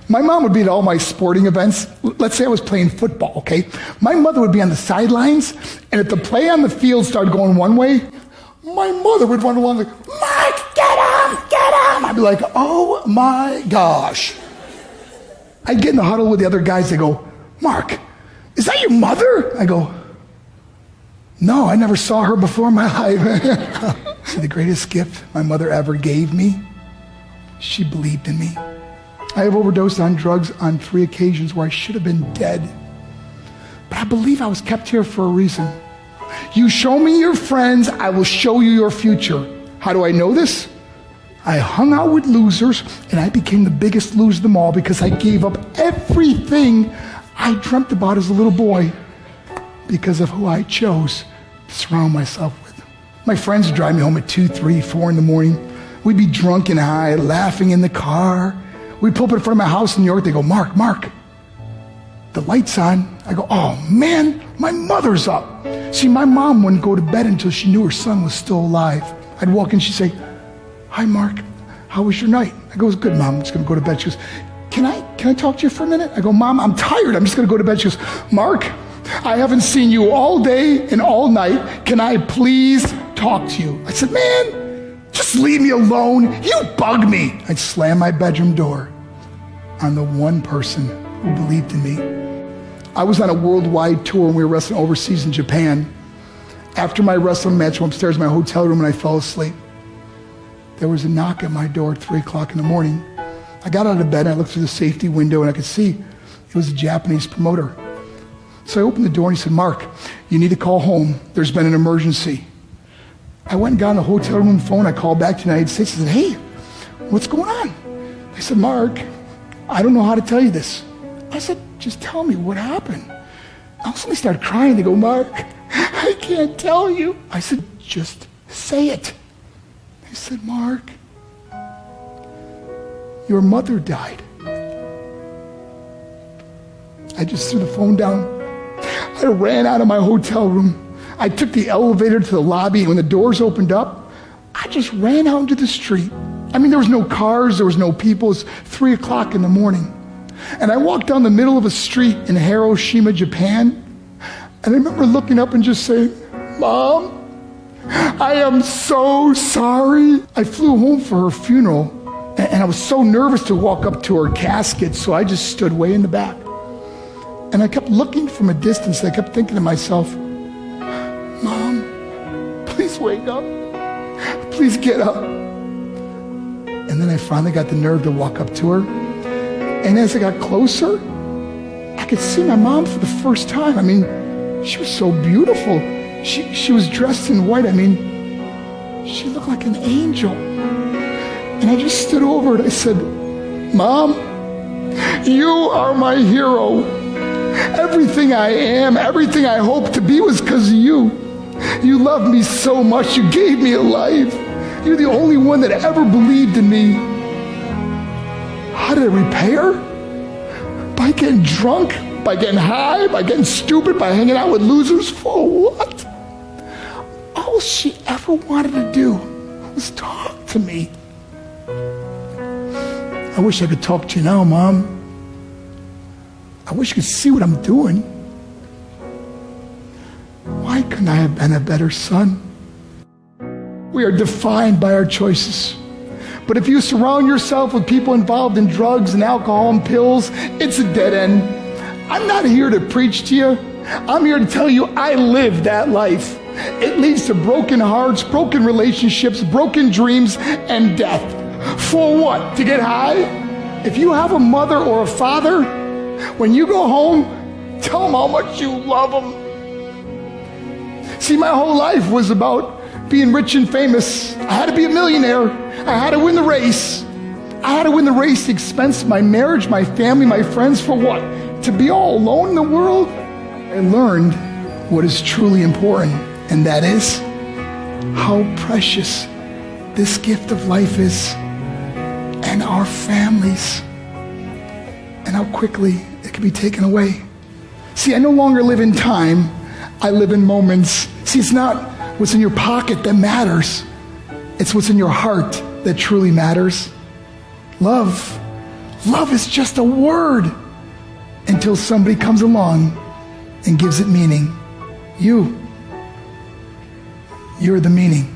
My mom would be at all my sporting events. Let's say I was playing football, okay? My mother would be on the sidelines, and if the play on the field started going one way, my mother would run along like, Mark, get him, get him. I'd be like, oh my gosh. I'd get in the huddle with the other guys. They go, Mark, is that your mother? I go, no, I never saw her before in my life. See, the greatest gift my mother ever gave me, she believed in me. I have overdosed on drugs on 3 occasions where I should have been dead. But I believe I was kept here for a reason. You show me your friends, I will show you your future. How do I know this? I hung out with losers, and I became the biggest loser of them all because I gave up everything I dreamt about as a little boy because of who I chose to surround myself with. My friends would drive me home at 2, 3, 4 in the morning. We'd be drunk and high, laughing in the car. We'd pull up in front of my house in New York. They go, Mark, the light's on. I go, oh man, my mother's up. See, my mom wouldn't go to bed until she knew her son was still alive. I'd walk in, she'd say, hi, Mark, how was your night? I go, it was good, Mom, I'm just gonna go to bed. She goes, can I talk to you for a minute? I go, Mom, I'm tired, I'm just gonna go to bed. She goes, Mark, I haven't seen you all day and all night. Can I please talk to you? I said, man, just leave me alone. You bug me. I'd slam my bedroom door on the one person who believed in me. I was on a worldwide tour and we were wrestling overseas in Japan. After my wrestling match, I went upstairs in my hotel room and I fell asleep. There was a knock at my door at 3 o'clock in the morning. I got out of bed and I looked through the safety window and I could see it was a Japanese promoter. So I opened the door and he said, Mark, you need to call home. There's been an emergency. I went and got on the hotel room phone. I called back to the United States. I said, hey, what's going on? They said, Mark, I don't know how to tell you this. I said, just tell me what happened. All of a sudden they started crying. They go, Mark, I can't tell you. I said, just say it. They said, Mark, your mother died. I just threw the phone down. I ran out of my hotel room. I took the elevator to the lobby, and when the doors opened up, I just ran out into the street. I mean, there was no cars, there was no people. It was 3 o'clock in the morning. And I walked down the middle of a street in Hiroshima, Japan, and I remember looking up and just saying, Mom, I am so sorry. I flew home for her funeral, and I was so nervous to walk up to her casket, so I just stood way in the back. And I kept looking from a distance. I kept thinking to myself, Mom, please wake up. Please get up. And then I finally got the nerve to walk up to her. And as I got closer, I could see my mom for the first time. I mean, she was so beautiful. She was dressed in white. I mean, she looked like an angel. And I just stood over it. I said, Mom, you are my hero. Everything I am, everything I hope to be was because of you. You loved me so much. You gave me a life. You're the only one that ever believed in me. How did I repay her? By getting drunk, by getting high, by getting stupid, by hanging out with losers? For what? All she ever wanted to do was talk to me. I wish I could talk to you now, Mom. I wish you could see what I'm doing. Why couldn't I have been a better son? We are defined by our choices. But if you surround yourself with people involved in drugs and alcohol and pills, it's a dead end. I'm not here to preach to you. I'm here to tell you I lived that life. It leads to broken hearts, broken relationships, broken dreams, and death. For what? To get high? If you have a mother or a father, when you go home, tell them how much you love them. See, my whole life was about being rich and famous. I had to be a millionaire. I had to win the race. I had to win the race at the expense of my marriage, my family, my friends. For what? To be all alone in the world? I learned what is truly important, and that is how precious this gift of life is, and our families, and how quickly it can be taken away. See, I no longer live in time. I live in moments. See, it's not what's in your pocket that matters. It's what's in your heart that truly matters. Love Love is just a word until somebody comes along and gives it meaning. You're the meaning.